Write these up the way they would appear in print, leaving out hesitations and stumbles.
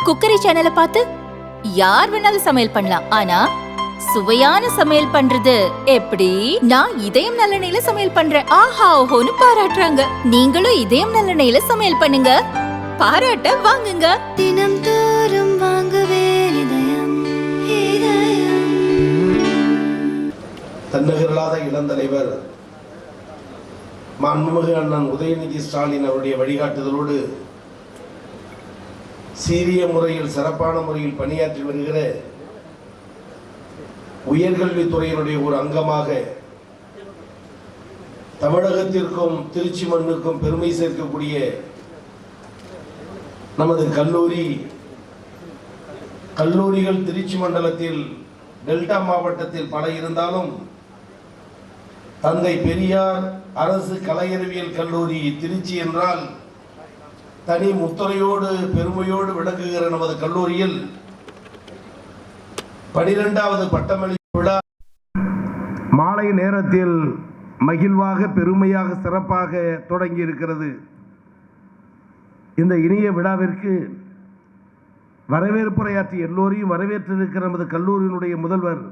Cookery சேனலை பார்த்து யார் வேணாலும் சமையல் பண்ணலாம். ஆனா சுவையான சமையல் பண்றது எப்படி? நான் இதயம் நல்லெண்ணெயில சமையல் பண்றேன். ஆஹா ஓஹோன்னு பாராட்டுறாங்க. நீங்களும் இதயம் நல்லெண்ணெயில சமையல் பண்ணுங்க, பாராட்ட வாங்குங்க. தினம் தோறும் வாங்குவே இதயம் இதயம். தன்னகரலாத இளந்தலைவர் மாண்புமிகு அண்ணன் உதயநிதி ஸ்டாலின் அவருடைய வழிகாட்டுதலோடு சீரிய முறையில் சிறப்பான முறையில் பணியாற்றி வருகிற உயர்கல்வித்துறையினுடைய ஒரு அங்கமாக தமிழகத்திற்கும் திருச்சி மண்ணுக்கும் பெருமை சேர்க்கக்கூடிய நமது கல்லூரிகள் திருச்சி மண்டலத்தில் டெல்டா மாவட்டத்தில் பல இருந்தாலும் தந்தை பெரியார் அரசு கலையறிவியல் கல்லூரி திருச்சி என்றால் தனி முத்திரையோடு பெருமையோடு விளங்குகிற நமது கல்லூரியில் 12வது பட்டமளிப்பு விழா மாலை நேரத்தில் மகிழ்வாக பெருமையாக சிறப்பாக தொடங்கி இருக்கிறது. இந்த இனிய விழாவிற்கு வரவேற்புரையாற்றி எல்லோரையும் வரவேற்றிருக்கிற நமது கல்லூரியினுடைய முதல்வர்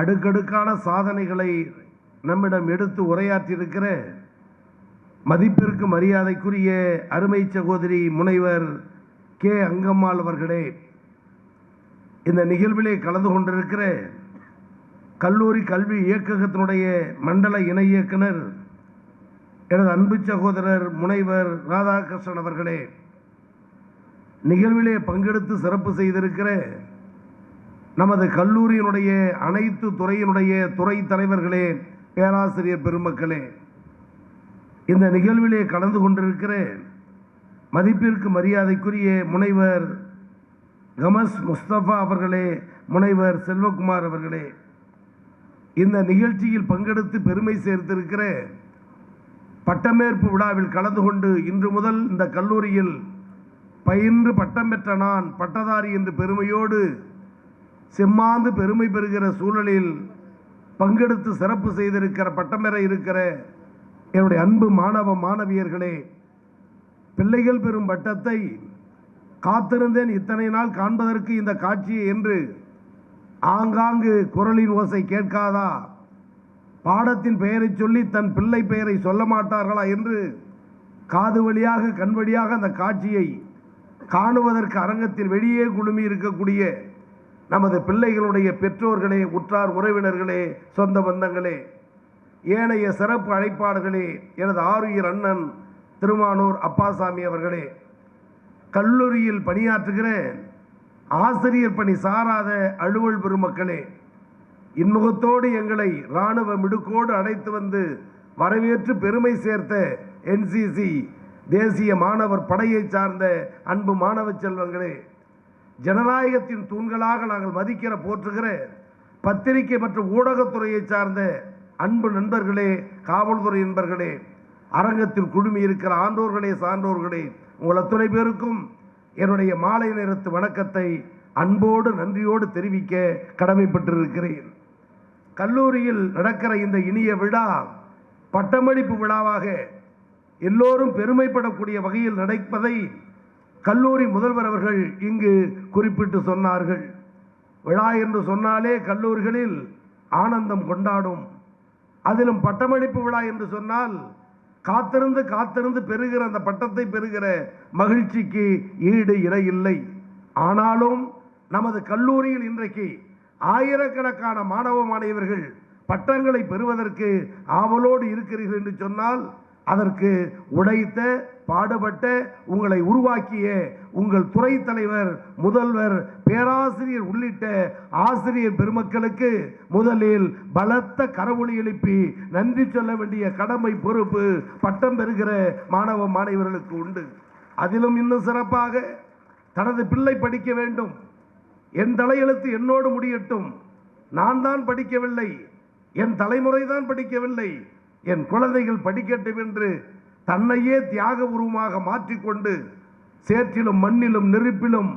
அடுக்கடுக்கான சாதனைகளை நம்மிடம் எடுத்து உரையாற்றியிருக்கிற மதிப்பிற்கு மரியாதைக்குரிய அருமை சகோதரி முனைவர் கே அங்கம்மாள் அவர்களே, இந்த நிகழ்விலே கலந்து கொண்டிருக்கிற கல்லூரி கல்வி இயக்ககத்தினுடைய மண்டல இணை இயக்குனர் எனது அன்பு சகோதரர் முனைவர் ராதாகிருஷ்ணன் அவர்களே, நிகழ்விலே பங்கெடுத்து சிறப்பு செய்திருக்கிற நமது கல்லூரியினுடைய அனைத்து துறையினுடைய துறை தலைவர்களே, பேராசிரியர் பெருமக்களே, இந்த நிகழ்விலே கலந்து கொண்டிருக்கிற மதிப்பிற்கு மரியாதைக்குரிய முனைவர் கமஸ் முஸ்தபா அவர்களே, முனைவர் செல்வகுமார் அவர்களே, இந்த நிகழ்ச்சியில் பங்கெடுத்து பெருமை சேர்த்திருக்கிற பட்டமேற்பு விழாவில் கலந்து கொண்டு இன்று முதல் இந்த கல்லூரியில் பயின்று பட்டம் பெற்ற நான் பட்டதாரி என்று பெருமையோடு செம்மாந்து பெருமை பெறுகிற சூழலில் பங்கெடுத்து சிறப்பு செய்திருக்கிற பட்டம் பெற இருக்கிற என்னுடைய அன்பு மாணவ மாணவியர்களே, பிள்ளைகள் பெறும் பட்டத்தை காத்திருந்தேன் இத்தனை நாள் காண்பதற்கு இந்த காட்சியை என்று ஆங்காங்கு குரலின் ஓசை கேட்காதா? பாடத்தின் பெயரை சொல்லி தன் பிள்ளை பெயரை சொல்ல மாட்டார்களா என்று காது வழியாக கண் வழியாக அந்த காட்சியை காணுவதற்கு அரங்கத்தில் வெளியே குழுமி இருக்கக்கூடிய நமது பிள்ளைகளுடைய பெற்றோர்களே, உற்றார் உறவினர்களே, சொந்த பந்தங்களே, ஏனைய சிறப்பு அழைப்பாளர்களே, எனது ஆருயிர் அண்ணன் திருமானூர் அப்பாசாமி அவர்களே, கல்லூரியில் பணியாற்றுகிற ஆசிரியர் பணி சாராத அலுவல் பெருமக்களே, இன்முகத்தோடு எங்களை இராணுவ மிடுக்கோடு அழைத்து வந்து வரவேற்று பெருமை சேர்த்த என்சிசி தேசிய மாணவர் படையை சார்ந்த அன்பு மாணவ செல்வங்களே, ஜனநாயகத்தின் தூண்களாக நாங்கள் மதிக்கிற போற்றுகிற பத்திரிகை மற்றும் ஊடகத்துறையை சார்ந்த அன்பு நண்பர்களே, காவல்துறை நண்பர்களே, அரங்கத்தில் குழுமி இருக்கிற ஆண்டோர்களே, சான்றோர்களே, உங்கள் அத்துணை பேருக்கும் என்னுடைய மாலை நேரத்து வணக்கத்தை அன்போடு நன்றியோடு தெரிவிக்க கடமைப்பட்டிருக்கிறேன். கல்லூரியில் நடக்கிற இந்த இனிய விழா பட்டமளிப்பு விழாவாக எல்லோரும் பெருமைப்படக்கூடிய வகையில் நடப்பதை கல்லூரி முதல்வர் அவர்கள் இங்கு குறிப்பிட்டு சொன்னார்கள். விழா என்று சொன்னாலே கல்லூரிகளில் ஆனந்தம் கொண்டாடும். அதிலும் பட்டமளிப்பு விழா என்று சொன்னால் காத்திருந்து காத்திருந்து பெறுகிற அந்த பட்டத்தை பெறுகிற மகிழ்ச்சிக்கு ஈடு இணை இல்லை. ஆனாலும் நமது கல்லூரியில் இன்றைக்கு ஆயிரக்கணக்கான மாணவ மாணவியர்கள் பட்டங்களை பெறுவதற்கு ஆவலோடு இருக்கிறீர்கள் என்று சொன்னால் அதற்கு உழைத்த பாடுபட்ட உங்களை உருவாக்கிய உங்கள் துறை தலைவர், முதல்வர், பேராசிரியர் உள்ளிட்ட ஆசிரியர் பெருமக்களுக்கு முதலில் பலத்த கரவொலி எழுப்பி நன்றி சொல்ல வேண்டிய கடமை பொறுப்பு பட்டம் பெறுகிற மாணவ மாணவர்களுக்கு உண்டு. அதிலும் இன்னும் சிறப்பாக தனது பிள்ளை படிக்க வேண்டும், என் தலையெழுத்து என்னோடு முடியட்டும், நான் தான் படிக்கவில்லை, என் தலைமுறை தான் படிக்கவில்லை, என் குழந்தைகள் படிக்கட்டும் என்று தன்னையே தியாக உருவமாக மாற்றிக்கொண்டு சேற்றிலும் மண்ணிலும் நெருப்பிலும்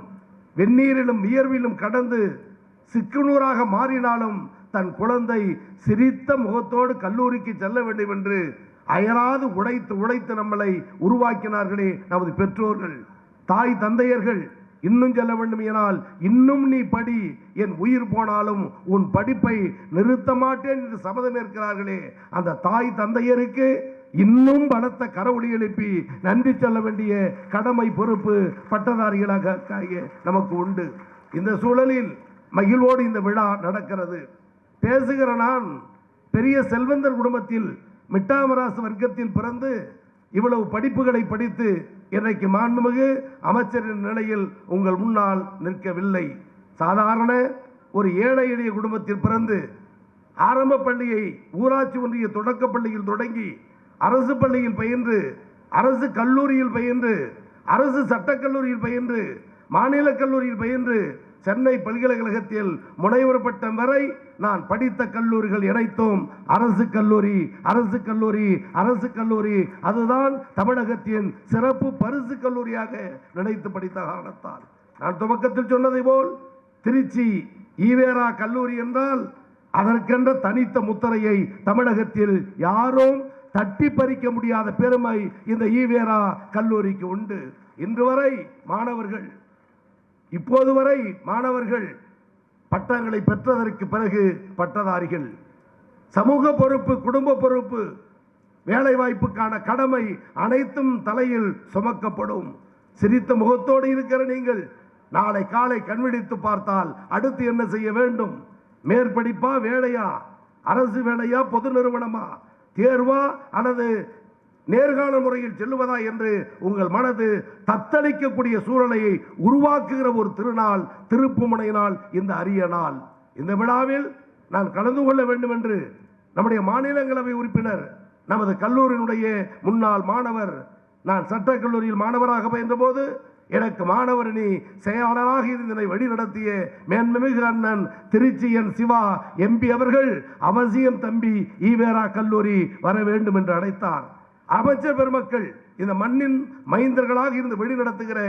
வெந்நீரிலும் வியர்விலும் கடந்து சிக்குநூறாக மாறினாலும் தன் குழந்தை சிரித்த முகத்தோடு கல்லூரிக்கு செல்ல வேண்டும் என்று அயராது உழைத்து நம்மளை உருவாக்கினார்களே நமது பெற்றோர்கள். தாய் தந்தையர்கள் இன்னும் செல்ல வேண்டுமானால் இன்னும் நீ படி, என் உயிர் போனாலும் உன் படிப்பை நிறுத்த மாட்டேன் என்று சபதம் ஏற்கிறார்களே, அந்த தாய் தந்தையருக்கு இன்னும் பலத்த கரவொலி எழுப்பி நன்றி சொல்ல வேண்டிய கடமை பொறுப்பு பட்டதாரிகளாக நமக்கு உண்டு. இந்த சூழலில் மகிழ்வோடு இந்த விழா நடக்கிறது. பேசுகிற நான் பெரிய செல்வந்தர் குடும்பத்தில் மிட்டாமராசு வர்க்கத்தில் பிறந்து இவ்வளவு படிப்புகளை படித்து இன்றைக்கு மாண்புமிகு அமைச்சரின் நிலையில் உங்கள் முன்னால் நிற்கவில்லை. சாதாரண ஒரு ஏழை எளிய குடும்பத்தில் பிறந்து ஆரம்ப பள்ளியை ஊராட்சி ஒன்றிய தொடக்க பள்ளியில் தொடங்கி அரசு பள்ளியில் பயின்று, அரசு கல்லூரியில் பயின்று, அரசு சட்டக்கல்லூரியில் பயின்று, மாநில கல்லூரியில் பயின்று, சென்னை பல்கலைக்கழகத்தில் முனைவர் பட்டம் வரை நான் படித்த கல்லூரிகள் இணைத்தோம் அரசு கல்லூரி, அரசு கல்லூரி, அரசு கல்லூரி. அதுதான் தமிழகத்தின் சிறப்பு பரிசு கல்லூரியாக நினைத்து படித்த காரணத்தால் நான் துவக்கத்தில் சொன்னதை போல் திருச்சி ஈவேரா கல்லூரி என்றால் அதற்கென்ற தனித்த முத்திரையை தமிழகத்தில் யாரும் தட்டி பறிக்க முடியாத பெருமை இந்த ஈவேரா கல்லூரிக்கு உண்டு. இன்று வரை மாணவர்கள், இப்போது வரை மாணவர்கள் பட்டங்களை பெற்றதற்கு பிறகு பட்டதாரிகள். சமூக பொறுப்பு, குடும்ப பொறுப்பு, வேலை வாய்ப்புக்கான கடமை அனைத்தும் தலையில் சுமக்கப்படும். சிரித்த முகத்தோடு இருக்கிற நீங்கள் நாளை காலை கண்விழித்து பார்த்தால் அடுத்து என்ன செய்ய வேண்டும்? மேற்படிப்பா, வேலையா, அரசு வேலையா, பொது நிறுவனமா, தேர்வா அல்லது நேர்காண முறையில் செல்லுவதா என்று உங்கள் மனது தத்தளிக்கக்கூடிய சூழலை உருவாக்குகிற ஒரு திருநாள், திருப்புமுனை நாள், இந்த அரிய நாள். இந்த விழாவில் நான் கலந்து கொள்ள வேண்டும் என்று நம்முடைய மாநிலங்களவை உறுப்பினர், நமது கல்லூரியினுடைய முன்னாள் மாணவர், நான் சட்டக்கல்லூரியில் மாணவராக பயின்ற போது எனக்கு மாணவரணி செயலாளராக இருந்தனை வழி நடத்திய மேன்மிகு அண்ணன் திருச்சியன் சிவா எம்பி அவர்கள் அவசியம் தம்பி ஈவேரா கல்லூரி வர வேண்டும் என்று அழைத்தார். அமைச்சர் பெருமக்கள், இந்த மண்ணின் மைந்தர்களாக இருந்து வழி நடத்துகிற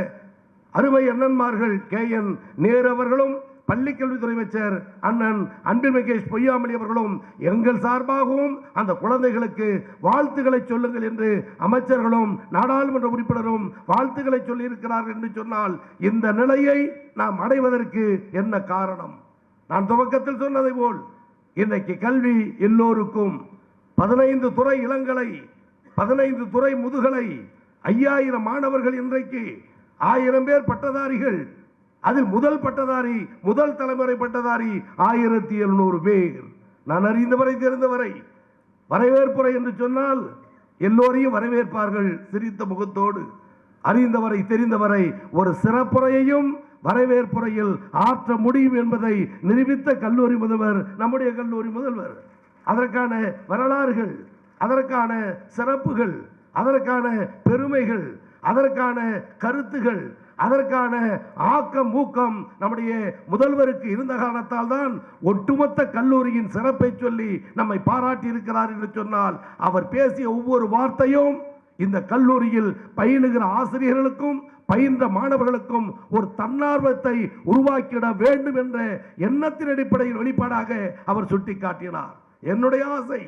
அருமை அண்ணன்மார்கள் KN நேரு அவர்களும், பள்ளிக்கல்வித்துறை அமைச்சர் அண்ணன் அன்பில் மகேஷ் பொய்யாமொழி அவர்களும் எங்கள் சார்பாகவும் அந்த குழந்தைகளுக்கு வாழ்த்துக்களை சொல்லுங்கள் என்று அமைச்சர்களும் நாடாளுமன்ற உறுப்பினரும் வாழ்த்துக்களை சொல்லி இருக்கிறார்கள் என்று சொன்னால் இந்த நிலையை நாம் அடைவதற்கு என்ன காரணம்? நான் துவக்கத்தில் சொன்னதை போல் இன்றைக்கு கல்வி எல்லோருக்கும் 15 துறை இளங்கலை, 15 துறை முதுகலை, 5000 மாணவர்கள், இன்றைக்கு 1000 பேர் பட்டதாரிகள். அதில் முதல் பட்டதாரி, முதல் தலைமுறை பட்டதாரி 1700 பேர். நான் அறிந்தவரை தெரிந்தவரை வரவேற்புரை என்று சொன்னால் எல்லோரையும் வரவேற்பார்கள் சிரித்த முகத்தோடு. அறிந்தவரை தெரிந்தவரை ஒரு சிறப்புரையையும் வரவேற்புரையில் ஆற்ற முடியும் என்பதை நிரூபித்த கல்லூரி முதல்வர் நம்முடைய கல்லூரி முதல்வர். அதற்கான வரலாறுகள், அதற்கான சிறப்புகள், அதற்கான பெருமைகள், அதற்கான கருத்துகள், அதற்கான ஆக்கம் ஊக்கம் நம்முடைய முதல்வருக்கு இருந்த காரணத்தால் தான் ஒட்டுமொத்த கல்லூரியின் சிறப்பை சொல்லி நம்மை பாராட்டி இருக்கிறார் என்று சொன்னால் அவர் பேசிய ஒவ்வொரு வார்த்தையும் இந்த கல்லூரியில் பயிலுகிற ஆசிரியர்களுக்கும் பயின்ற மாணவர்களுக்கும் ஒரு தன்னார்வத்தை உருவாக்கிட வேண்டும் என்ற எண்ணத்தின் அடிப்படையில் வெளிப்பாடாக அவர் சுட்டிக்காட்டினார். என்னுடைய ஆசை,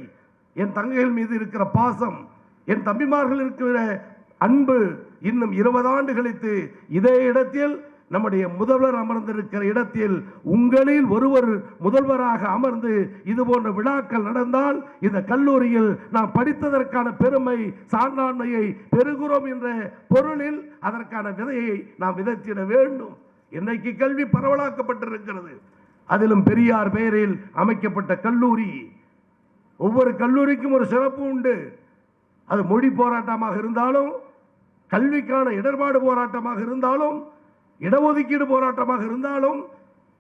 என் தங்கைகள் மீது இருக்கிற பாசம், என் தம்பிமார்கள் இருக்கிற அன்பு இன்னும் 20 ஆண்டு கழித்து இதே இடத்தில் நம்முடைய முதல்வர் அமர்ந்திருக்கிற இடத்தில் உங்களில் ஒருவர் முதல்வராக அமர்ந்து இது போன்ற விழாக்கள் நடந்தால் இந்த கல்லூரியில் நாம் படித்ததற்கான பெருமை, சான்றாண்மையை பெறுகிறோம் என்ற பொருளில் அதற்கான விதையை நாம் விதைத்திட வேண்டும். இன்றைக்கு கல்வி பரவலாக்கப்பட்டிருக்கிறது. அதிலும் பெரியார் பெயரில் அமைக்கப்பட்ட கல்லூரி. ஒவ்வொரு கல்லூரிக்கும் ஒரு சிறப்பு உண்டு. அது மொழி போராட்டமாக இருந்தாலும், கல்விக்கான இடர்பாடு போராட்டமாக இருந்தாலும், இடஒதுக்கீடு போராட்டமாக இருந்தாலும்,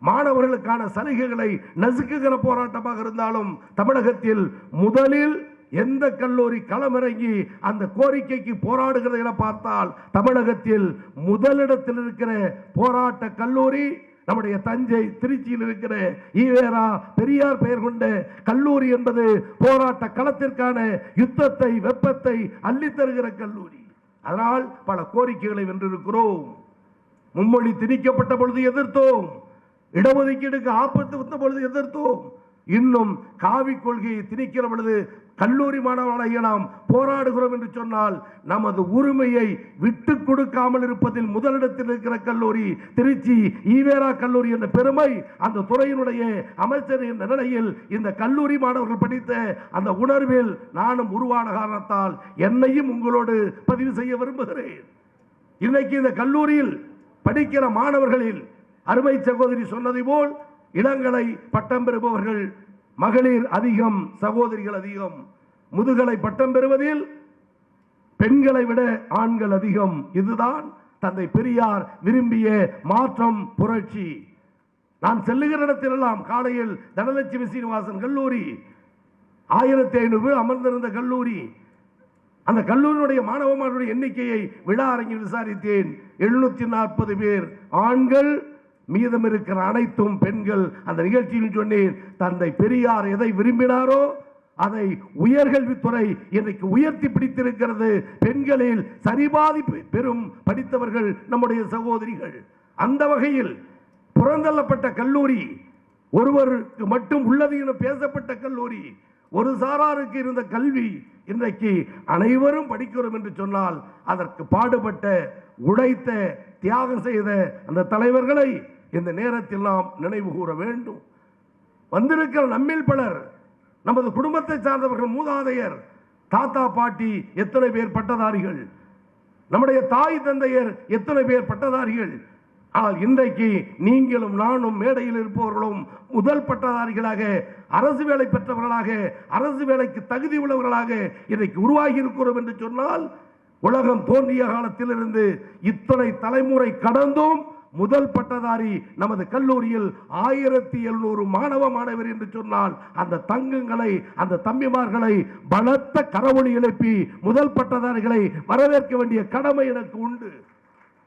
மாணவர்களுக்கான சலுகைகளை நசுக்குகிற போராட்டமாக இருந்தாலும், தமிழகத்தில் முதலில் எந்த கல்லூரி களமிறங்கி அந்த கோரிக்கைக்கு போராடுகிறது என பார்த்தால் தமிழகத்தில் முதலிடத்தில் இருக்கிற போராட்ட கல்லூரி நம்முடைய தஞ்சை, திருச்சியில் இருக்கிற ஈவேரா பெரியார் பெயர் கொண்ட கல்லூரி என்பது போராட்ட களத்திற்கான யுத்தத்தை, வெப்பத்தை அள்ளித்தருகிற கல்லூரி. அதனால் பல கோரிக்கைகளை வென்றிருக்கிறோம். மும்மொழி திணிக்கப்பட்ட பொழுது எதிர்த்தோம். இடஒதுக்கீடுக்கு ஆபத்து வந்த பொழுது எதிர்த்தோம். இன்னும் காவி கொள்கையை திணிக்கிற பொழுது கல்லூரி மாணவர்களாகிய நாம் போராடுகிறோம் என்று சொன்னால் நமது உரிமையை விட்டு கொடுக்காமல் இருப்பதில் முதலிடத்தில் இருக்கிற கல்லூரி திருச்சி ஈவேரா கல்லூரி என்ற பெருமை அந்த துறையினுடைய அமைச்சர் என்ற நிலையில் இந்த கல்லூரி மாணவர்கள் படித்த அந்த உணர்வில் நானும் உருவான காரணத்தால் என்னையும் உங்களோடு பதிவு செய்ய விரும்புகிறேன். இன்னைக்கு இந்த கல்லூரியில் படிக்கிற மாணவர்களில் அருமை சகோதரி சொன்னதை போல் இளங்கலை பட்டம் பெறுபவர்கள் மகளிர் அதிகம், சகோதரிகள் அதிகம். முதுகலை பட்டம் பெறுவதில் பெண்களை விட ஆண்கள் அதிகம். இதுதான் தந்தை பெரியார் விரும்பிய மாற்றம், புரட்சி. நான் செல்லுகிற இடத்திலெல்லாம் காலையில் தனலட்சுமி சீனிவாசன் கல்லூரி 1500 அமர்ந்திருந்த கல்லூரி. அந்த கல்லூரியுடைய மாணவ மாணவருடைய எண்ணிக்கையை விழா அரங்கில் விசாரித்தேன். 740 பேர் ஆண்கள், மீதம் இருக்கிற அனைத்தும் பெண்கள். அந்த நிகழ்ச்சியில் சொன்னேன், தந்தை பெரியார் எதை விரும்பினாரோ அதை உயர்கல்வித்துறை இன்றைக்கு உயர்த்தி பிடித்திருக்கிறது. பெண்களில் சரிபாதி பெரும் படித்தவர்கள் நம்முடைய சகோதரிகள். அந்த வகையில் புறந்தள்ளப்பட்ட கல்லூரி, ஒருவருக்கு மட்டும் உள்ளது என பேசப்பட்ட கல்லூரி, ஒரு சாராருக்கு இருந்த கல்வி இன்றைக்கு அனைவரும் படிக்கிறோம் என்று சொன்னால் அதற்கு பாடுபட்ட, உழைத்த, தியாகம் செய்த அந்த தலைவர்களை இந்த நேரத்தில் நாம் நினைவு கூற வேண்டும். வந்திருக்கிற நம்மில் பலர் நமது குடும்பத்தை சார்ந்தவர்கள், மூதாதையர், தாத்தா பாட்டி எத்தனை பேர் பட்டதாரிகள், நம்முடைய தாய் தந்தையர் எத்தனை பேர் பட்டதாரிகள். ஆனால் இன்றைக்கு நீங்களும் நானும் மேடையில் இருப்பவர்களும் முதல் பட்டதாரிகளாக, அரசு வேலை பெற்றவர்களாக, அரசு வேலைக்கு தகுதி உள்ளவர்களாக இன்றைக்கு உருவாகி இருக்கிறோம் என்று சொன்னால், உலகம் தோன்றிய காலத்திலிருந்து இத்தனை தலைமுறை கடந்தும் முதல் பட்டதாரி நமது கல்லூரியில் 1700 மாணவ மாணவர் என்று சொன்னால் அந்த தங்கங்களை, அந்த தம்பிமார்களை பலத்த கரவொலி எழுப்பி முதல் பட்டதாரிகளை வரவேற்க வேண்டிய கடமை எனக்கு உண்டு.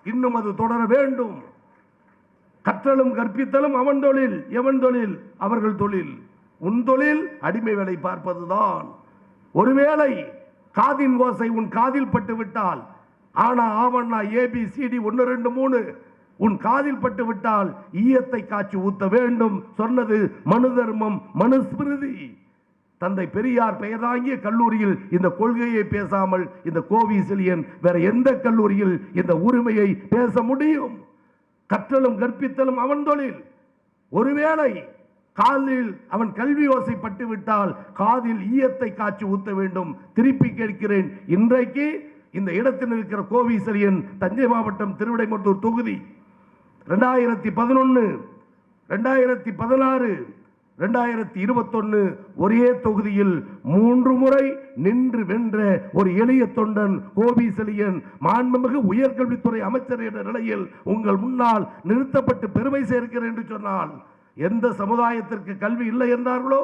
இன்னும் அது தொடர வேண்டும். கற்றலும் கற்பித்தலும் அவன் தொழில், எவன் தொழில்? அவர்கள் தொழில். உன் தொழில் அடிமை வேலை பார்ப்பதுதான். ஒருவேளை காதின் ஓசை உன் காதில் பட்டு விட்டால், ஆனா ஆவண்ணா ABCD 1 2 3 உன் காதில் பட்டு விட்டால் ஈயத்தை காய்ச்சி ஊத்த வேண்டும் சொன்னது மனு தர்மம், மனுஸ்மிருதி. தந்தை பெரியார் பெயர் தாங்கிய கல்லூரியில் இந்த கொள்கையை பேசாமல் இந்த கோவிசெலியன் வேற எந்த கல்லூரியில் இந்த உரிமையை பேச முடியும்? கற்றலும் கற்பித்தலும் அவன் தொழில். ஒருவேளை காதில் அவன் கல்வி ஓசை பட்டு விட்டால் காதில் ஈயத்தை காய்ச்சி ஊத்த வேண்டும். திருப்பி கேட்கிறேன், இன்றைக்கு இந்த இடத்தில் இருக்கிற கோவிசெலியன் தஞ்சை மாவட்டம் திருவிடைமருத்தூர் தொகுதி 2011, 2016, 2021 ஒரே தொகுதியில் 3 முறை நின்று வென்ற ஒரு எளிய தொண்டன் கோவிசெலியன் மாண்புமிகு உயர்கல்வித்துறை அமைச்சர் என்ற நிலையில் உங்கள் முன்னால் நிறுத்தப்பட்டு பெருமை சேர்க்கிறேன் என்று சொன்னால், எந்த சமுதாயத்திற்கு கல்வி இல்லை என்றார்களோ,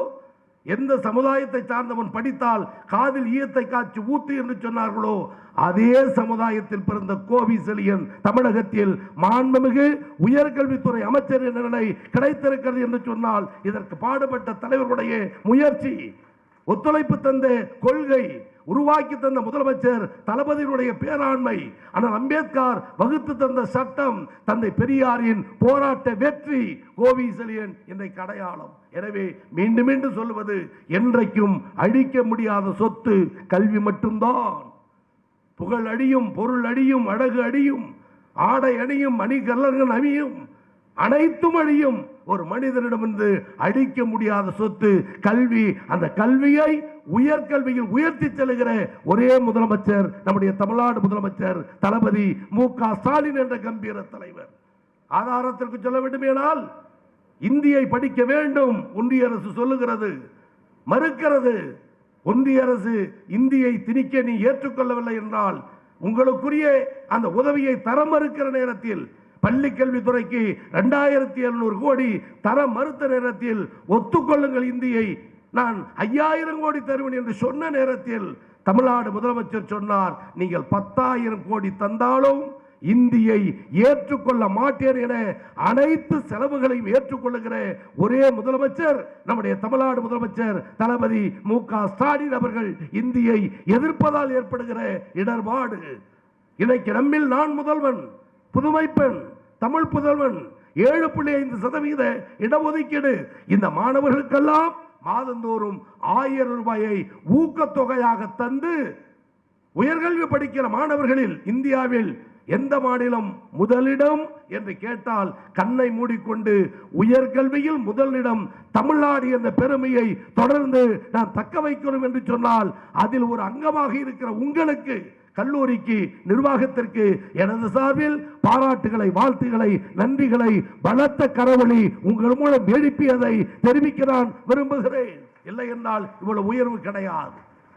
எந்த சமுதாயத்தை சார்ந்தவன் படித்தால் காதில் ஈயத்தை காய்ச்சி ஊத்து என்று சொன்னார்களோ, அதே சமுதாயத்தில் பிறந்த கோவிசெலியன் தமிழகத்தில் மாண்புமிகு உயர்கல்வித்துறை அமைச்சர் என்ற நிலை கிடைத்திருக்கிறது என்று சொன்னால் இதற்கு பாடுபட்ட தலைவர்களுடைய முயற்சி, ஒத்துழைப்பு தந்த கொள்கை, உருவாக்கி தந்த முதலமைச்சர் தளபதியினுடைய பேராண்மை, ஆனால் அம்பேத்கர் வகுத்து தந்த சட்டம், தந்தை பெரியாரின் போராட்ட வெற்றி கோவிசெலியன் இன்றைக்கு அடையாளம். எனவே மீண்டும் மீண்டும் சொல்லுவது, என்றைக்கும் அழிக்க முடியாத சொத்து கல்வி மட்டும்தான். புகழ் அடியும், பொருள் அடியும், அழகு அடியும், ஆடை அணியும், மணிகலன்கள் அணியும், அனைத்தும் அழியும். ஒரு மனிதனிடமிருந்து அழிக்க முடியாத சொத்து கல்வி. அந்த கல்வியை உயர்கல்வியில் உயர்த்தி செல்கிற ஒரே முதலமைச்சர் நம்முடைய தமிழ்நாடு முதலமைச்சர் தளபதி மு.க. ஸ்டாலின் என்ற கம்பீர தலைவர். ஆதாரத்திற்கு சொல்ல வேண்டுமேனால், இந்தியை படிக்க வேண்டும் ஒன்றிய அரசு சொல்லுகிறது, மறுக்கிறது. ஒன்றிய அரசு இந்தியை திணிக்க நீ ஏற்றுக்கொள்ளவில்லை என்றால் உங்களுக்குரிய அந்த உதவியை தர மறுக்கிற நேரத்தில், பள்ளி கல்வித்துறைக்கு 2700 கோடி தர மறுத்த நேரத்தில், ஒத்துக்கொள்ளுங்கள் இந்தியை, நான் 5000 கோடி தருவேன் என்று சொன்ன நேரத்தில் தமிழ்நாடு முதலமைச்சர் சொன்னார், நீங்கள் 10,000 கோடி தந்தாலும் இந்தியை ஏற்றுக்கொள்ள மாட்டேன் என அனைத்து செலவுகளையும் ஏற்றுக்கொள்ளுகிற ஒரே முதலமைச்சர் நம்முடைய தமிழ்நாடு முதலமைச்சர் தளபதி மு.க. ஸ்டாலின் அவர்கள். இந்தியை எதிர்ப்பதால் ஏற்படுகிற இடர்பாடு. இன்றைக்கு நம்மில் நான் முதல்வன், புதுமை பெண், தமிழ் புதல்வன், 7.5% இடஒதுக்கீடு. இந்த மாணவர்களுக்கெல்லாம் மாதந்தோறும் 1000 ரூபாயை ஊக்கத்தொகையாக தந்து உயர்கல்வி படிக்கிற மாணவர்களில் இந்தியாவில் எந்த மாநிலம் முதலிடம் என்று கேட்டால் கண்ணை மூடிக்கொண்டு உயர்கல்வியில் முதலிடம் தமிழ்நாடு என்ற பெருமையை தொடர்ந்து நாம் தக்க வைக்கிறோம் என்று சொன்னால் அதில் ஒரு அங்கமாக இருக்கிற உங்களுக்கு, கல்லூரிக்கு, நிர்வாகத்திற்கு எனது சார்பில் பாராட்டுகளை, வாழ்த்துக்களை, நன்றிகளை, பலத்த கரவொலி உங்கள் மூலம் எழுப்பியதை தெரிவிக்க நான் விரும்புகிறேன். இல்லை என்றால் இவ்வளவு உயர்வு கிடையாது.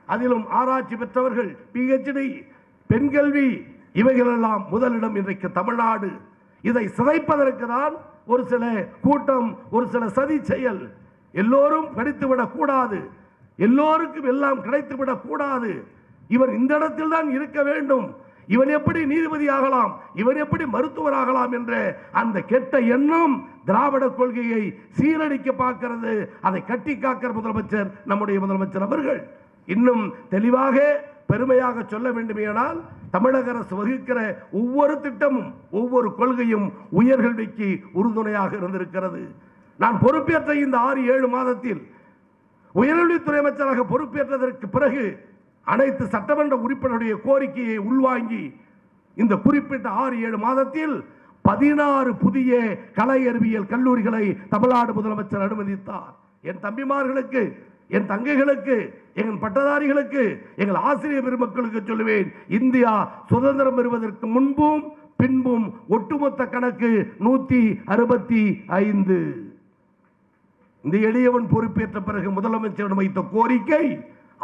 அதிலும் ஆராய்ச்சி பெற்றவர்கள், PhD, பெண்கல்வி, இவைகளெல்லாம் முதலிடம் இன்றைக்கு தமிழ்நாடு. இதை சிதைப்பதற்கு தான் ஒரு சில கூட்டம், ஒரு சில சதி செயல். எல்லோரும் படித்துவிடக் கூடாது, எல்லோருக்கும் எல்லாம் கிடைத்துவிடக் கூடாது, இவர் இந்த இடத்தில் தான் இருக்க வேண்டும், இவன் எப்படி நீதிபதி ஆகலாம், இவன் எப்படி மருத்துவர் ஆகலாம் என்ற அந்த கெட்ட எண்ணம் திராவிட கொள்கையை சீரழிக்க பார்க்கிறது. அதை கட்டி காக்கிற முதலமைச்சர், நம்முடைய முதலமைச்சர் அவர்கள். இன்னும் தெளிவாக பெருமையாக சொல்ல வேண்டுமேயானால் தமிழக அரசு வகுக்கிற ஒவ்வொரு திட்டமும், ஒவ்வொரு கொள்கையும் உயர்கல்விக்கு உறுதுணையாக இருந்திருக்கிறது. நான் பொறுப்பேற்ற இந்த 6-7 மாதத்தில் உயர்கல்வித்துறை அமைச்சராக பொறுப்பேற்றதற்கு பிறகு அனைத்து சட்டமன்ற உறுப்பினருடைய கோரிக்கையை உள்வாங்கி இந்த குறிப்பிட்ட 6-7 மாதத்தில் 16 புதிய கலை அறிவியல் கல்லூரிகளை தமிழ்நாடு முதலமைச்சர் அனுமதித்தார். என் தம்பிமார்களுக்கு, என் தங்கைகளுக்கு, எங்கள் பட்டதாரிகளுக்கு, எங்கள் ஆசிரியர் பெருமக்களுக்கு சொல்லுவேன், இந்தியா சுதந்திரம் பெறுவதற்கு முன்பும் பின்பும் ஒட்டுமொத்த கணக்கு 165. இந்த எளியவன் பொறுப்பேற்ற பிறகு முதலமைச்சரிடம் வைத்த கோரிக்கை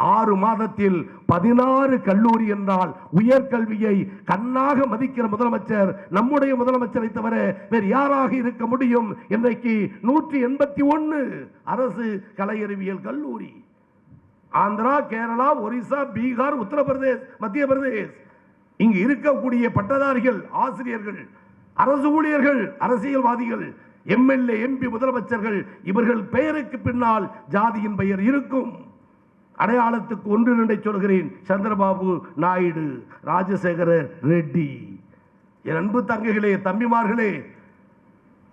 6 மாதத்தில் 16 கல்லூரி என்றால் உயர்கல்வியை கண்ணாக மதிக்கிற முதலமைச்சர் நம்முடைய முதலமைச்சரை தவிர வேறு யாராக இருக்க முடியும்? இன்றைக்கு 181 அரசு கலை அறிவியல் கல்லூரி. ஆந்திரா, கேரளா, ஒரிசா, பீகார், உத்தரப்பிரதேஷ், மத்திய பிரதேஷ், இங்கு இருக்கக்கூடிய பட்டதாரிகள், ஆசிரியர்கள், அரசு ஊழியர்கள், அரசியல்வாதிகள், MLA, MP, முதலமைச்சர்கள், இவர்கள் பெயருக்கு பின்னால் ஜாதியின் பெயர் இருக்கும். அடையாளத்துக்கு 1-2 சொல்கிறேன். சந்திரபாபு நாயுடு, ராஜசேகர ரெட்டி. என் அன்பு தங்கைகளே, தம்பிமார்களே,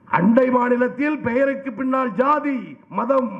அண்டை மாநிலத்தில் பெயருக்கு பின்னால் ஜாதி, மதம்.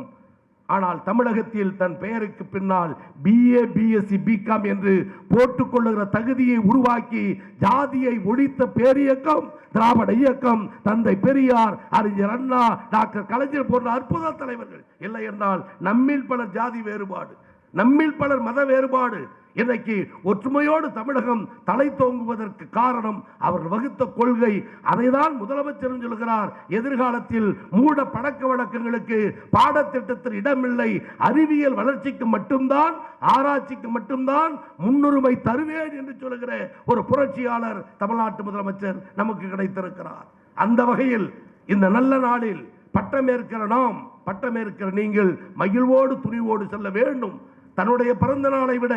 ஆனால் தமிழகத்தில் தன் பெயருக்கு பின்னால் BA, BSc, BCom என்று போட்டுக்கொள்ளுகிற தகுதியை உருவாக்கி ஜாதியை ஒழித்த பேரியக்கம் திராவிட இயக்கம். தந்தை பெரியார், அறிஞர் அண்ணா, டாக்டர் கலைஞர் போன்ற அற்புத தலைவர்கள். இல்லை என்றால் நம்மில் பலர் ஜாதி வேறுபாடு, நம்மில் பலர் மத வேறுபாடு. இன்றைக்கு ஒற்றுமையோடு தமிழகம் தலை தோங்குவதற்கு காரணம் அவர்கள் வகுத்த கொள்கை. அதைதான் முதலமைச்சர் சொல்கிறார், எதிர்காலத்தில் மூட பழக்க வழக்கங்களுக்கு பாடத்திட்டத்தில் இடமில்லை, அறிவியல் வளர்ச்சிக்கு மட்டும்தான், ஆராய்ச்சிக்கு மட்டும்தான் முன்னுரிமை தருவேன் என்று சொல்லுகிற ஒரு புரட்சியாளர் தமிழ்நாட்டு முதலமைச்சர் நமக்கு கிடைத்திருக்கிறார். அந்த வகையில் இந்த நல்ல நாளில் பட்டமேற்கிற நாம், பட்டமேற்கிற நீங்கள் மகிழ்வோடு துணிவோடு செல்ல வேண்டும். தன்னுடைய பிறந்த நாளை விட,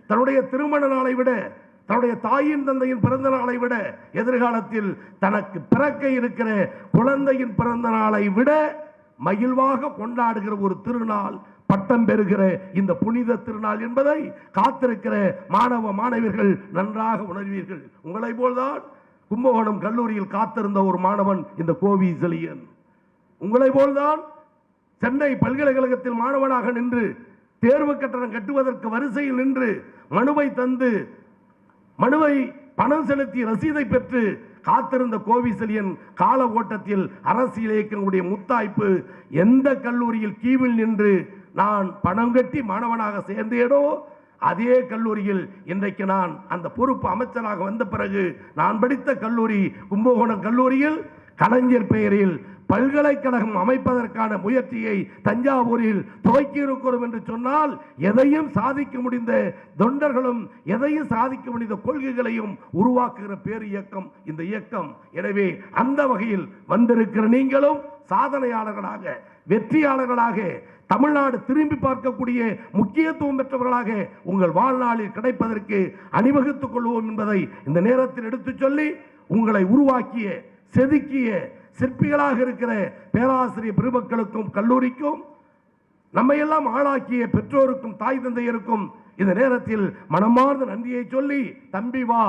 தன்னுடைய திருமண நாளை விட, தன்னுடைய தாயின் தந்தையின் பிறந்த நாளை விட, எதிர்காலத்தில் தனக்கு பிறக்க இருக்கிற குழந்தையின் பிறந்த நாளை விட மகிழ்வாக கொண்டாடுகிற ஒரு திருநாள் பட்டம் பெறுகிற இந்த புனித திருநாள் என்பதை காத்திருக்கிற மாணவ மாணவியர்கள் நன்றாக உணர்வீர்கள். உங்களை போல்தான் கும்பகோணம் கல்லூரியில் காத்திருந்த ஒரு மாணவன் இந்த கோவி செலியன். உங்களை போல்தான் சென்னை பல்கலைக்கழகத்தில் மாணவனாக நின்று தேர்வு கட்டணம் கட்டுவதற்கு வரிசையில் நின்று மனுவை தந்து, மனுவை பணம் செலுத்தி ரசீதை பெற்று காத்திருந்த கோவி செலியன் கால ஓட்டத்தில் அரசியல் இயக்கங்களுடைய முத்தாய்ப்பு எந்த கல்லூரியில் கீவில் நின்று நான் பணம் கட்டி மாணவனாக சேர்ந்தேனோ அதே கல்லூரியில் இன்றைக்கு நான் அந்த பொறுப்பு அமைச்சராக வந்த பிறகு நான் படித்த கல்லூரி கும்பகோணம் கல்லூரியில் கலைஞர் பெயரில் பல்கலைக்கழகம் அமைப்பதற்கான முயற்சியை தஞ்சாவூரில் துவக்கி இருக்கிறோம் என்று சொன்னால் எதையும் சாதிக்க முடிந்த தொண்டர்களும் எதையும் சாதிக்க முடிந்த கொள்கைகளையும் உருவாக்குகிற பேர் இயக்கம் இந்த இயக்கம். எனவே அந்த வகையில் வந்திருக்கிற நீங்களும் சாதனையாளர்களாக, வெற்றியாளர்களாக, தமிழ்நாடு திரும்பி பார்க்கக்கூடிய முக்கியத்துவம் பெற்றவர்களாக உங்கள் வாழ்நாளில் கிடைப்பதற்கு அணிவகுத்துக் கொள்வோம் என்பதை இந்த நேரத்தில் எடுத்துச் சொல்லி, உங்களை உருவாக்கிய, செதுக்கிய சிற்பிகளாக இருக்கிற பேராசிரியர் பெருமக்களுக்கும் கல்லூரிக்கும், நம்மையெல்லாம் ஆளாக்கிய பெற்றோருக்கும் தாய் தந்தையருக்கும் இந்த நேரத்தில் மனமார்ந்த நன்றியை சொல்லி, தம்பி வா,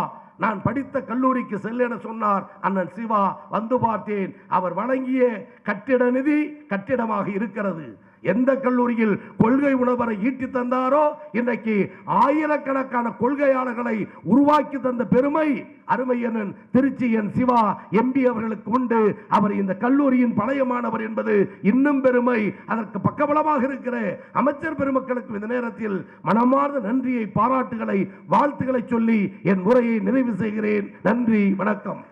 நான் படித்த கல்லூரிக்கு செல்ல என சொன்னார் அண்ணன் சிவா. வந்து பார்த்தேன், அவர் வழங்கிய கட்டிட நிதி கட்டிடமாக இருக்கிறது. எந்த கல்லூரியில் கொள்கை உணவரை ஈட்டி தந்தாரோ இன்றைக்கு ஆயிரக்கணக்கான கொள்கையாளர்களை உருவாக்கி தந்த பெருமை அருமை அண்ணன் திருச்சி என் சிவா எம்பி அவர்களுக்கு உண்டு. அவர் இந்த கல்லூரியின் பழைய மாணவர் என்பது இன்னும் பெருமை. அதற்கு பக்கபலமாக இருக்கிற அமைச்சர் பெருமக்களுக்கு இந்த நேரத்தில் மனமார்ந்த நன்றியை, பாராட்டுகளை, வாழ்த்துக்களை சொல்லி என் உரையை நிறைவு செய்கிறேன். நன்றி, வணக்கம்.